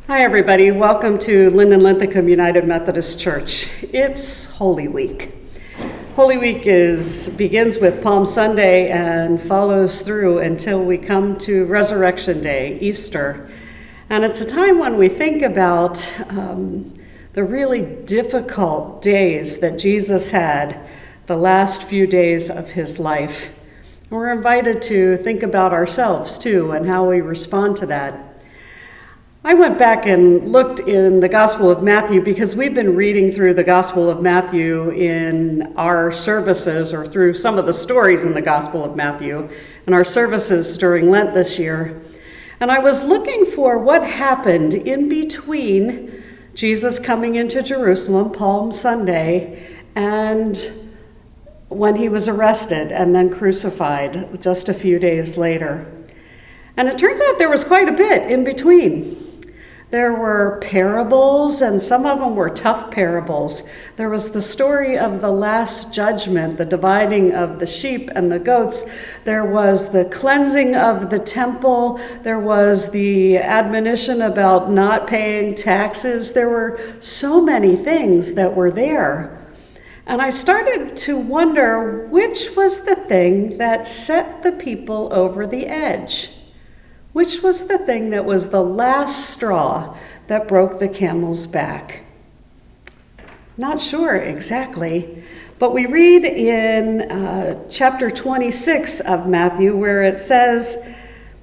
Hi everybody, welcome to Linden-Linthicum United Methodist Church. It's Holy Week. Holy Week begins with Palm Sunday and follows through until we come to Resurrection Day, Easter. And it's a time when we think about the really difficult days that Jesus had, the last few days of his life. We're invited to think about ourselves too and how we respond to that. I went back and looked in the Gospel of Matthew because we've been reading through the Gospel of Matthew in our services, or through some of the stories in the Gospel of Matthew in our services during Lent this year. And I was looking for what happened in between Jesus coming into Jerusalem, Palm Sunday, and when he was arrested and then crucified just a few days later. And it turns out there was quite a bit in between. There were parables, and some of them were tough parables. There was the story of the Last Judgment, the dividing of the sheep and the goats. There was the cleansing of the temple. There was the admonition about not paying taxes. There were so many things that were there. And I started to wonder which was the thing that set the people over the edge. Which was the thing that was the last straw that broke the camel's back? Not sure exactly, but we read in chapter 26 of Matthew where it says,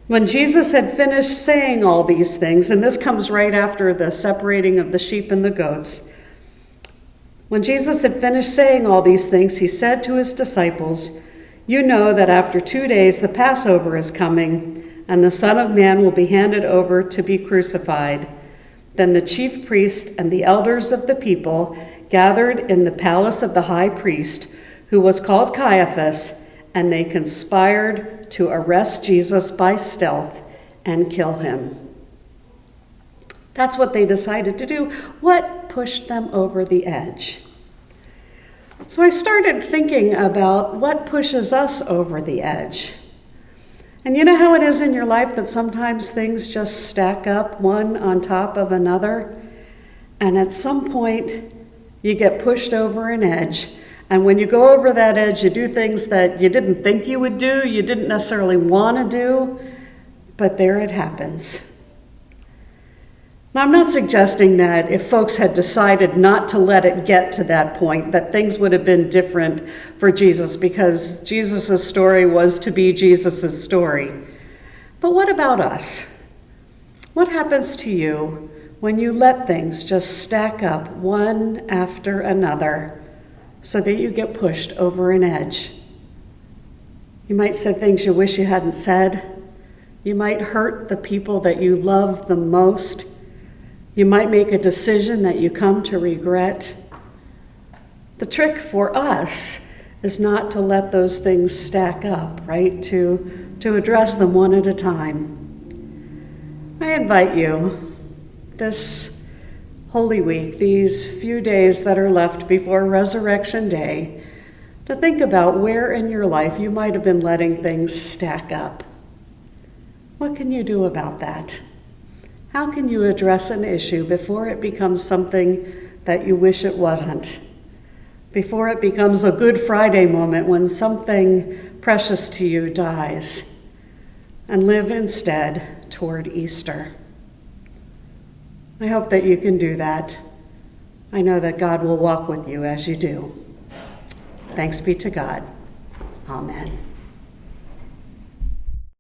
when Jesus had finished saying all these things, and this comes right after the separating of the sheep and the goats, when Jesus had finished saying all these things, he said to his disciples, "You know that after 2 days the Passover is coming, and the Son of Man will be handed over to be crucified." Then the chief priest and the elders of the people gathered in the palace of the high priest, who was called Caiaphas, and they conspired to arrest Jesus by stealth and kill him. That's what they decided to do. What pushed them over the edge? So I started thinking about what pushes us over the edge. And you know how it is in your life that sometimes things just stack up one on top of another? And at some point, you get pushed over an edge. And when you go over that edge, you do things that you didn't think you would do, you didn't necessarily want to do, but there it happens. Now, I'm not suggesting that if folks had decided not to let it get to that point, that things would have been different for Jesus, because Jesus' story was to be Jesus' story. But what about us? What happens to you when you let things just stack up one after another so that you get pushed over an edge? You might say things you wish you hadn't said. You might hurt the people that you love the most. You might make a decision that you come to regret. The trick for us is not to let those things stack up, right? To address them one at a time. I invite you this Holy Week, these few days that are left before Resurrection Day, to think about where in your life you might have been letting things stack up. What can you do about that? How can you address an issue before it becomes something that you wish it wasn't? Before it becomes a Good Friday moment when something precious to you dies, and live instead toward Easter. I hope that you can do that. I know that God will walk with you as you do. Thanks be to God. Amen.